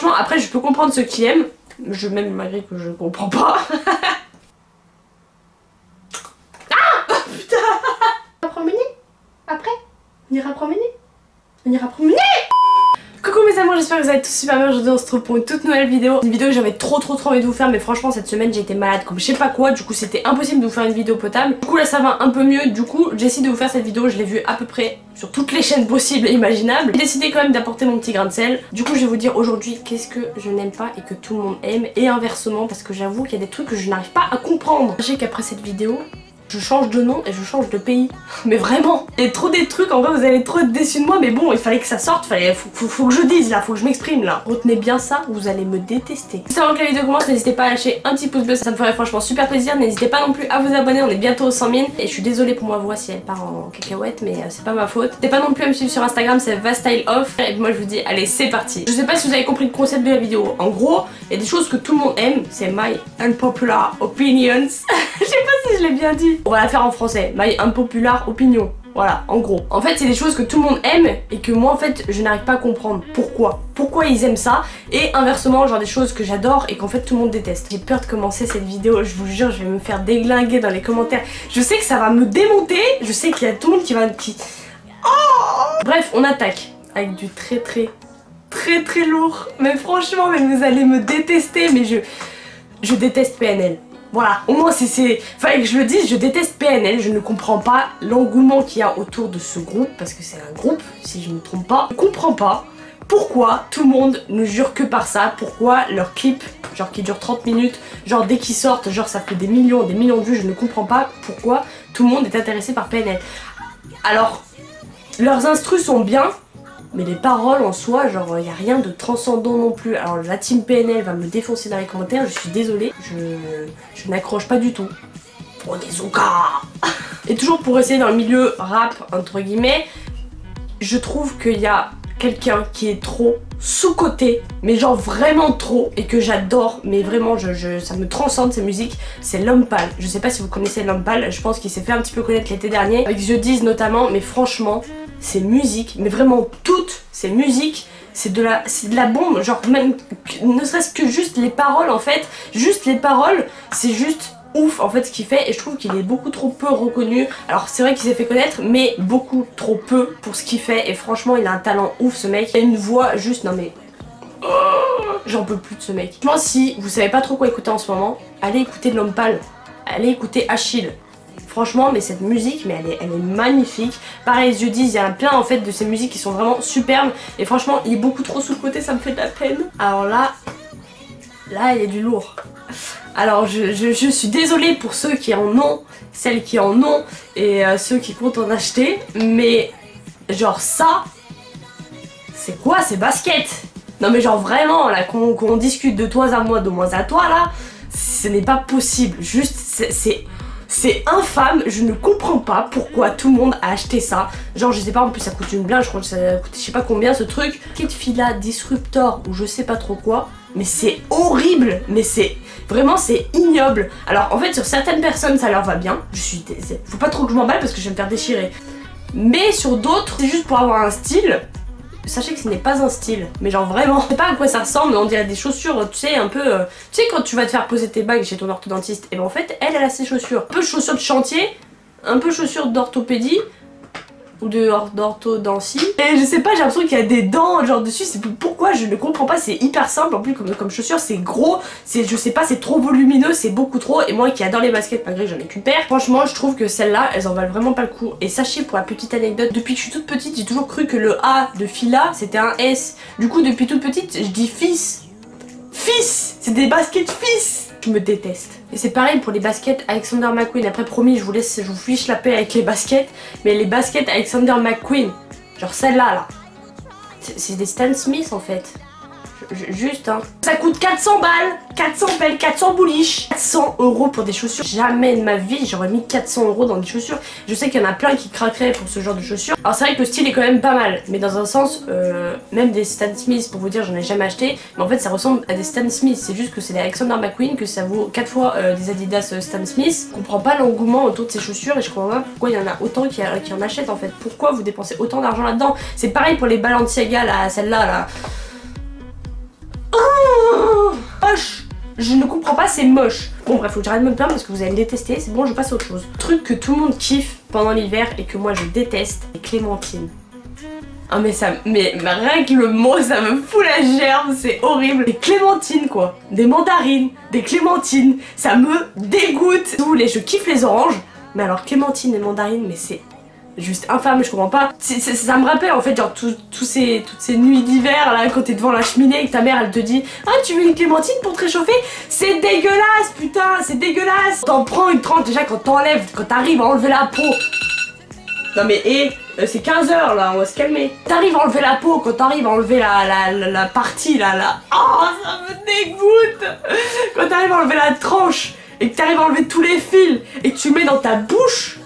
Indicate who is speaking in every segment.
Speaker 1: Franchement, après je peux comprendre ceux qui aiment, même malgré que je comprends pas. Ah putain. On va promener. Après, on ira promener. On ira promener. Coucou mes amours, j'espère que vous allez tous super bien. Aujourd'hui on se retrouve pour une toute nouvelle vidéo. Une vidéo que j'avais trop envie de vous faire, mais franchement cette semaine j'ai été malade comme je sais pas quoi. Du coup c'était impossible de vous faire une vidéo potable. Du coup là ça va un peu mieux. Du coup j'ai décidé de vous faire cette vidéo. Je l'ai vue à peu près sur toutes les chaînes possibles et imaginables. J'ai décidé quand même d'apporter mon petit grain de sel. Du coup je vais vous dire aujourd'hui qu'est-ce que je n'aime pas et que tout le monde aime, et inversement, parce que j'avoue qu'il y a des trucs que je n'arrive pas à comprendre. Sachez qu'après cette vidéo je change de nom et je change de pays. Mais vraiment, il y a trop des trucs, en vrai vous allez trop être déçus de moi, mais bon, il fallait que ça sorte, faut que je dise là, faut que je m'exprime là. Retenez bien ça, vous allez me détester. Juste avant que la vidéo commence, n'hésitez pas à lâcher un petit pouce bleu, ça me ferait franchement super plaisir. N'hésitez pas non plus à vous abonner, on est bientôt aux 100 000. Et je suis désolée pour ma voix si elle part en cacahuète, mais c'est pas ma faute. N'hésitez pas non plus à me suivre sur Instagram, c'est VaStyleOff. Et moi je vous dis, allez c'est parti. Je sais pas si vous avez compris le concept de la vidéo. En gros, il y a des choses que tout le monde aime, c'est my unpopular opinions. Je sais pas si je l'ai bien dit. On va la faire en français. My unpopular opinion. Voilà, en gros. En fait, c'est des choses que tout le monde aime et que moi, en fait, je n'arrive pas à comprendre. Pourquoi ils aiment ça. Et inversement, genre des choses que j'adore et qu'en fait tout le monde déteste. J'ai peur de commencer cette vidéo, je vous jure, je vais me faire déglinguer dans les commentaires. Je sais que ça va me démonter. Je sais qu'il y a tout le monde qui va... Oh, bref, on attaque avec du très lourd. Mais franchement, mais vous allez me détester. Mais je déteste PNL. Voilà, au moins fallait que je le dise, je déteste PNL, je ne comprends pas l'engouement qu'il y a autour de ce groupe, parce que c'est un groupe, si je ne me trompe pas. Je ne comprends pas pourquoi tout le monde ne jure que par ça, pourquoi leurs clips, genre qui durent 30 minutes, genre dès qu'ils sortent, genre ça fait des millions de vues, je ne comprends pas pourquoi tout le monde est intéressé par PNL. Alors, leurs instrus sont bien, mais les paroles en soi, genre y a rien de transcendant non plus. Alors la team PNL va me défoncer dans les commentaires, je suis désolée, je n'accroche pas du tout. Oh des oukas. Et toujours pour essayer dans le milieu rap, entre guillemets, je trouve qu'il y a quelqu'un qui est trop sous-coté, mais genre vraiment trop, et que j'adore, mais vraiment ça me transcende ces musiques, c'est L'Homme Pâle. Je sais pas si vous connaissez L'Homme Pâle, je pense qu'il s'est fait un petit peu connaître l'été dernier, avec The Diz notamment, mais franchement, ces musiques, mais vraiment toutes ces musiques, c'est de la bombe, genre même, ne serait-ce que juste les paroles en fait, juste les paroles, c'est juste ouf en fait ce qu'il fait, et je trouve qu'il est beaucoup trop peu reconnu. Alors c'est vrai qu'il s'est fait connaître, mais beaucoup trop peu pour ce qu'il fait, et franchement il a un talent ouf ce mec, il a une voix juste, non mais... J'en peux plus de ce mec. Franchement si vous savez pas trop quoi écouter en ce moment, allez écouter de L'Homme Pâle, allez écouter Achille. Franchement, mais cette musique, mais elle est magnifique. Pareil, je dis, il y a plein en fait de ces musiques qui sont vraiment superbes. Et franchement, il est beaucoup trop sous le côté, ça me fait de la peine. Alors là, il y a du lourd. Alors je suis désolée pour ceux qui en ont, celles qui en ont, et ceux qui comptent en acheter. Mais genre ça, c'est quoi ces baskets? Non mais genre vraiment, là, qu'on discute de toi à moi, de moi à toi, là, ce n'est pas possible. Juste, c'est infâme, je ne comprends pas pourquoi tout le monde a acheté ça. Genre je sais pas, en plus ça coûte une blinde, je crois que ça coûte je sais pas combien ce truc. Kid Fila Disruptor ou je sais pas trop quoi. Mais c'est horrible, mais vraiment c'est ignoble. Alors en fait sur certaines personnes ça leur va bien. Faut pas trop que je m'emballe parce que je vais me faire déchirer. Mais sur d'autres, c'est juste pour avoir un style. Sachez que ce n'est pas un style, mais genre vraiment, je sais pas à quoi ça ressemble, mais on dirait des chaussures, tu sais, un peu... tu sais quand tu vas te faire poser tes bagues chez ton orthodontiste, et ben en fait, elle a ses chaussures. Un peu chaussures de chantier, un peu chaussures d'orthopédie, ou d'orthodontie. Et je sais pas, j'ai l'impression qu'il y a des dents genre dessus, c'est pourquoi je ne comprends pas, c'est hyper simple, en plus comme chaussure, c'est gros, je sais pas, c'est trop volumineux, c'est beaucoup trop, et moi qui adore les baskets, malgré que j'en ai qu'une paire, franchement je trouve que celles-là, elles en valent vraiment pas le coup. Et sachez, pour la petite anecdote, depuis que je suis toute petite, j'ai toujours cru que le A de Fila, c'était un S. Du coup, depuis toute petite, je dis fils. Fils, c'est des baskets fils. Je me déteste. Et c'est pareil pour les baskets Alexander McQueen. Après promis, je vous fiche la paix avec les baskets. Mais les baskets Alexander McQueen, genre celle-là là, c'est des Stan Smith en fait. Juste hein. Ça coûte 400 balles, 400 bouliches. 400 € pour des chaussures. Jamais de ma vie j'aurais mis 400 € dans des chaussures. Je sais qu'il y en a plein qui craqueraient pour ce genre de chaussures. Alors c'est vrai que le style est quand même pas mal, mais dans un sens, même des Stan Smith, pour vous dire, j'en ai jamais acheté, mais en fait ça ressemble à des Stan Smith. C'est juste que c'est des Alexander McQueen, que ça vaut 4 fois des Adidas Stan Smith. Je comprends pas l'engouement autour de ces chaussures, et je comprends pas pourquoi il y en a autant qui en achètent en fait. Pourquoi vous dépensez autant d'argent là-dedans? C'est pareil pour les Balenciaga là, celle-là là. Oh, je ne comprends pas, c'est moche. Bon bref, faut que j'arrête de me plaindre parce que vous allez me détester, c'est bon, je passe à autre chose. Truc que tout le monde kiffe pendant l'hiver et que moi je déteste, les clémentines. Ah mais ça, mais rien que le mot ça me fout la gerbe, c'est horrible. Des clémentines quoi, des mandarines, des clémentines, ça me dégoûte. Je kiffe les oranges, mais alors clémentines et mandarines, mais c'est juste infâme, je comprends pas. Ça me rappelle en fait genre toutes ces nuits d'hiver là quand t'es devant la cheminée et que ta mère elle te dit ah tu veux une clémentine pour te réchauffer? C'est dégueulasse putain, c'est dégueulasse. T'en prends une tranche déjà quand t'enlèves, quand t'arrives à enlever la peau. Non mais c'est 15 h là, on va se calmer. T'arrives à enlever la peau, quand t'arrives à enlever la partie là, oh ça me dégoûte. Quand t'arrives à enlever la tranche et que t'arrives à enlever tous les fils et que tu le mets dans ta bouche.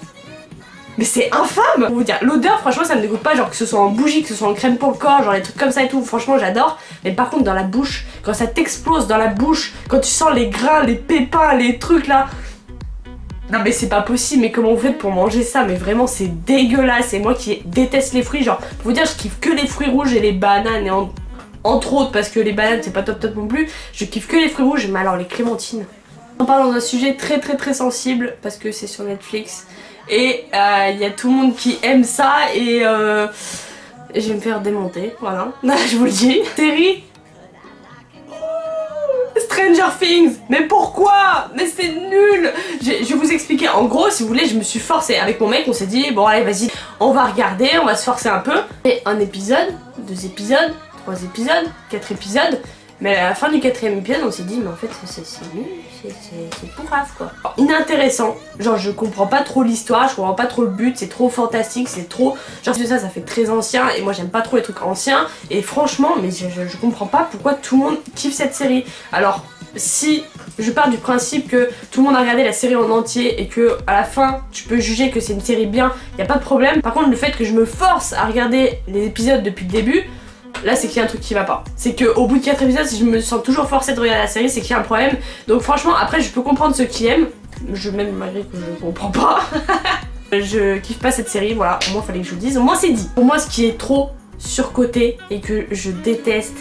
Speaker 1: Mais c'est infâme! Pour vous dire, l'odeur franchement ça me dégoûte pas, genre que ce soit en bougie, que ce soit en crème pour le corps, genre les trucs comme ça et tout, franchement j'adore. Mais par contre dans la bouche, quand ça t'explose dans la bouche, quand tu sens les grains, les pépins, les trucs là. Non mais c'est pas possible, mais comment vous faites pour manger ça? Mais vraiment c'est dégueulasse, et moi qui déteste les fruits, genre pour vous dire je kiffe que les fruits rouges et les bananes, et entre autres parce que les bananes c'est pas top non plus, je kiffe que les fruits rouges, mais alors les clémentines. On parle d'un sujet très sensible parce que c'est sur Netflix. Et il y a tout le monde qui aime ça et je vais me faire démonter, voilà, je vous le dis. Série Stranger Things, mais pourquoi? Mais c'est nul. Je vais vous expliquer, en gros si vous voulez je me suis forcée avec mon mec, on s'est dit bon allez vas-y on va regarder, on va se forcer un peu. Et un épisode, 2 épisodes, 3 épisodes, 4 épisodes. Mais à la fin du 4e épisode, on s'est dit, mais en fait, c'est nul, c'est tout grave quoi. Alors, inintéressant, genre je comprends pas trop l'histoire, je comprends pas trop le but, c'est trop fantastique, c'est trop. Genre ça fait très ancien, et moi j'aime pas trop les trucs anciens, et franchement, mais je comprends pas pourquoi tout le monde kiffe cette série. Alors, si je pars du principe que tout le monde a regardé la série en entier et que à la fin tu peux juger que c'est une série bien, y a pas de problème. Par contre, le fait que je me force à regarder les épisodes depuis le début, là c'est qu'il y a un truc qui va pas. C'est qu'au bout de 4 épisodes, si je me sens toujours forcée de regarder la série, c'est qu'il y a un problème. Donc franchement, après je peux comprendre ceux qui aiment, même malgré que je comprends pas. Je kiffe pas cette série, voilà, au moins fallait que je vous le dise, au moins c'est dit. Pour moi ce qui est trop surcoté et que je déteste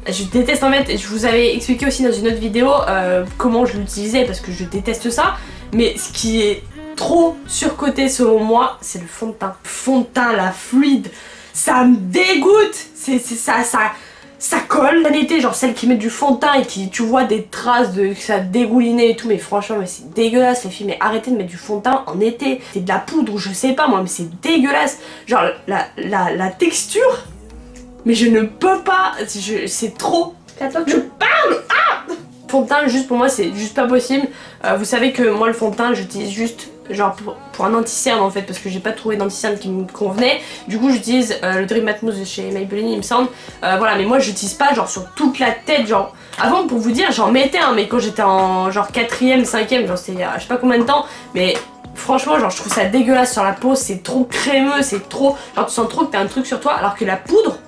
Speaker 1: en fait, je vous avais expliqué aussi dans une autre vidéo comment je l'utilisais parce que je déteste ça. Mais ce qui est trop surcoté selon moi, c'est le fond de teint. Fond de teint, la fluide. Ça me dégoûte, ça colle. En été, genre celles qui mettent du fond de teint et qui tu vois des traces de que ça a dégouliné et tout, mais franchement mais c'est dégueulasse les filles, mais arrêtez de mettre du fond de teint en été. C'est de la poudre ou je sais pas moi, mais c'est dégueulasse. Genre la texture, mais je ne peux pas, c'est trop. C'est à toi que je parle. Fond de teint juste pour moi c'est juste pas possible. Vous savez que moi le fond de teint j'utilise juste genre pour un anti-cerne en fait, parce que j'ai pas trouvé d'anti-cerne qui me convenait. Du coup j'utilise le Dream Matte de chez Maybelline il me semble. Voilà, mais moi j'utilise pas genre sur toute la tête, genre avant pour vous dire j'en mettais un, mais quand j'étais en genre 4ème, 5ème, genre c'était je sais pas combien de temps, mais franchement genre je trouve ça dégueulasse sur la peau, c'est trop crémeux, c'est trop, genre tu sens trop que t'as un truc sur toi, alors que la poudre,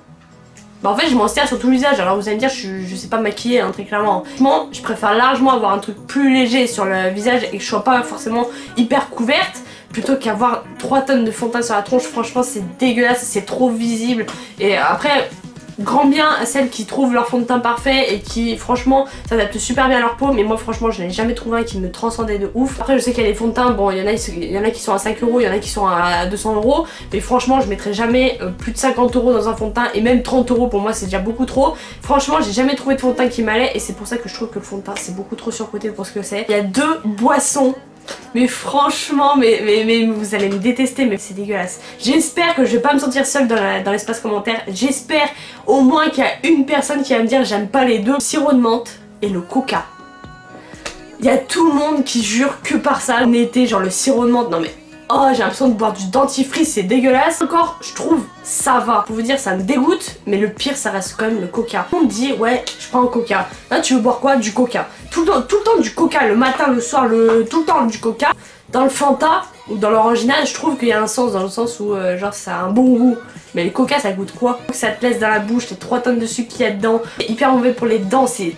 Speaker 1: bah en fait je m'en sers sur tout le visage. Alors vous allez me dire je sais pas me maquiller hein, très clairement. Franchement je préfère largement avoir un truc plus léger sur le visage et que je sois pas forcément hyper couverte, plutôt qu'avoir 3 tonnes de fond de teint sur la tronche. Franchement c'est dégueulasse, c'est trop visible. Et après grand bien à celles qui trouvent leur fond de teint parfait et qui franchement s'adaptent super bien à leur peau, mais moi franchement je n'ai jamais trouvé un qui me transcendait de ouf. Après je sais qu'il y a des fonds de teint, bon il y en a qui sont à 5 €, il y en a qui sont à 200 €, mais franchement je mettrai jamais plus de 50 € dans un fond de teint, et même 30 € pour moi c'est déjà beaucoup trop. Franchement j'ai jamais trouvé de fond de teint qui m'allait, et c'est pour ça que je trouve que le fond de teint c'est beaucoup trop surcoté pour ce que c'est. Il y a 2 boissons, mais franchement, mais vous allez me détester, mais c'est dégueulasse. J'espère que je vais pas me sentir seule dans l'espace commentaire. J'espère au moins qu'il y a une personne qui va me dire j'aime pas les deux. Le sirop de menthe et le coca. Il y a tout le monde qui jure que par ça. En été, genre le sirop de menthe, non mais... Oh, j'ai l'impression de boire du dentifrice, c'est dégueulasse. Encore, je trouve, ça va. Pour vous dire, ça me dégoûte, mais le pire, ça reste quand même le coca. On me dit, ouais, je prends un coca. Là, tu veux boire quoi? Du coca. Tout le temps du coca, le matin, le soir, tout le temps du coca. Dans le Fanta ou dans l'original, je trouve qu'il y a un sens, dans le sens où, genre, ça a un bon goût. Mais le coca, ça goûte quoi? Ça te laisse dans la bouche, les 3 tonnes de sucre qu'il y a dedans. C'est hyper mauvais pour les dents, c'est...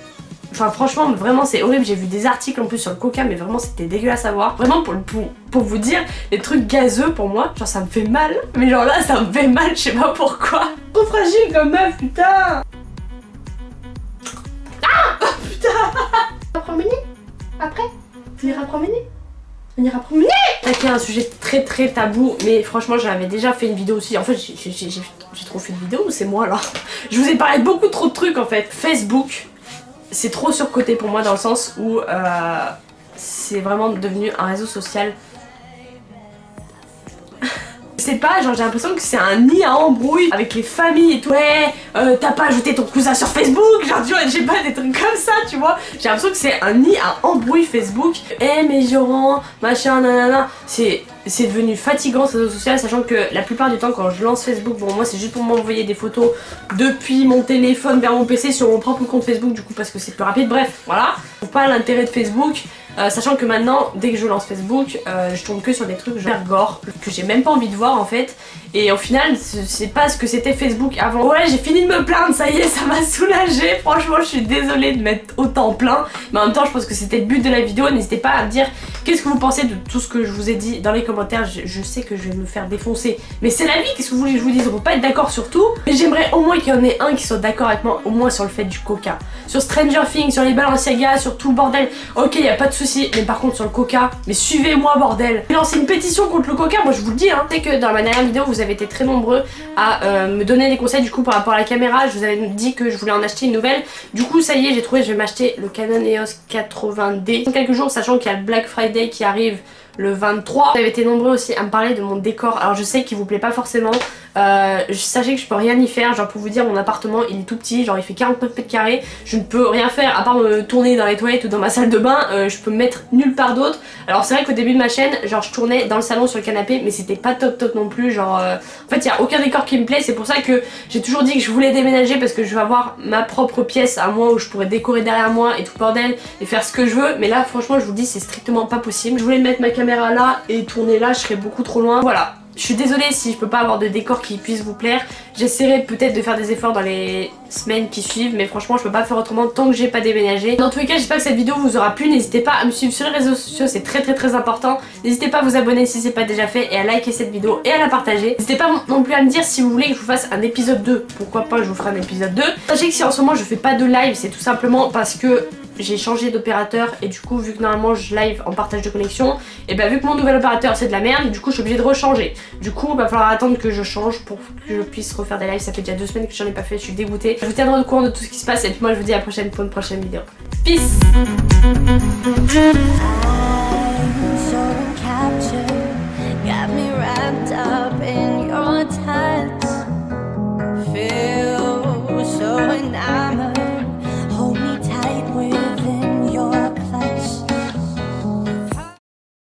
Speaker 1: Enfin franchement vraiment c'est horrible, j'ai vu des articles en plus sur le coca, mais vraiment c'était dégueulasse à voir. Vraiment pour vous dire, les trucs gazeux pour moi, genre ça me fait mal. Mais genre là ça me fait mal, je sais pas pourquoi. Trop fragile comme meuf, putain. Ah putain. promener. Après, on ira promener. On ira promener. C'est un sujet très tabou, mais franchement j'avais déjà fait une vidéo aussi. En fait j'ai trop fait de vidéos ou c'est moi là? Je vous ai parlé de beaucoup trop de trucs en fait. Facebook, c'est trop surcoté pour moi dans le sens où c'est vraiment devenu un réseau social. C'est pas, genre j'ai l'impression que c'est un nid à embrouille avec les familles et tout. Ouais, t'as pas ajouté ton cousin sur Facebook, genre tu vois, j'ai pas des trucs comme ça, tu vois. J'ai l'impression que c'est un nid à embrouille Facebook. Eh mais Joran, machin, nanana. C'est devenu fatigant ce réseau social, sachant que la plupart du temps quand je lance Facebook, bon moi c'est juste pour m'envoyer des photos depuis mon téléphone vers mon PC sur mon propre compte Facebook du coup parce que c'est plus rapide, bref, voilà. Pas l'intérêt de Facebook. Sachant que maintenant, dès que je lance Facebook, je tombe que sur des trucs genre gore, que j'ai même pas envie de voir en fait. Et au final, c'est pas ce que c'était Facebook avant. Ouais, j'ai fini de me plaindre, ça y est, ça m'a soulagée. Franchement, je suis désolée de mettre autant plein. Mais en même temps, je pense que c'était le but de la vidéo. N'hésitez pas à me dire qu'est-ce que vous pensez de tout ce que je vous ai dit dans les commentaires. Je sais que je vais me faire défoncer. Mais c'est la vie, qu'est-ce que vous voulez que je vous dise? On peut pas être d'accord sur tout. Mais j'aimerais au moins qu'il y en ait un qui soit d'accord avec moi, au moins sur le fait du coca. Sur Stranger Things, sur les Balenciaga, sur tout le bordel. Ok, y a pas de souci. Mais par contre, sur le coca, mais suivez-moi, bordel. J'ai lancé une pétition contre le coca, moi je vous le dis, hein. C'est que dans ma dernière vidéo, vous avez été très nombreux à me donner des conseils du coup par rapport à la caméra. Je vous avais dit que je voulais en acheter une nouvelle. Du coup, ça y est, j'ai trouvé, je vais m'acheter le Canon EOS 80D. Dans quelques jours, sachant qu'il y a le Black Friday qui arrive le 23. Vous avez été nombreux aussi à me parler de mon décor. Alors je sais qu'il vous plaît pas forcément. Sachez que je peux rien y faire. Genre pour vous dire, mon appartement il est tout petit. Genre il fait 49 mètres carrés. Je ne peux rien faire à part me tourner dans les toilettes ou dans ma salle de bain. Je peux me mettre nulle part d'autre. Alors c'est vrai qu'au début de ma chaîne, genre je tournais dans le salon sur le canapé. Mais c'était pas top non plus. Genre en fait il n'y a aucun décor qui me plaît. C'est pour ça que j'ai toujours dit que je voulais déménager. Parce que je veux avoir ma propre pièce à moi où je pourrais décorer derrière moi et tout bordel. Et faire ce que je veux. Mais là franchement je vous dis c'est strictement pas possible. Je voulais mettre ma caméra là et tourner là, je serais beaucoup trop loin. Voilà. Je suis désolée si je peux pas avoir de décor qui puisse vous plaire. J'essaierai peut-être de faire des efforts dans les semaines qui suivent, mais franchement je peux pas faire autrement tant que j'ai pas déménagé. Dans tous les cas, j'espère que cette vidéo vous aura plu. N'hésitez pas à me suivre sur les réseaux sociaux, c'est très important. N'hésitez pas à vous abonner si c'est pas déjà fait et à liker cette vidéo et à la partager. N'hésitez pas non plus à me dire si vous voulez que je vous fasse un épisode 2. Pourquoi pas, je vous ferai un épisode 2. Sachez que si en ce moment je fais pas de live, c'est tout simplement parce que j'ai changé d'opérateur et du coup vu que normalement je live en partage de connexion, et bah vu que mon nouvel opérateur c'est de la merde, du coup je suis obligée de rechanger. Du coup il va falloir attendre que je change pour que je puisse refaire des lives. Ça fait déjà 2 semaines que j'en ai pas fait, je suis dégoûtée. Je vous tiendrai au courant de tout ce qui se passe et puis moi je vous dis à la prochaine pour une prochaine vidéo. Peace.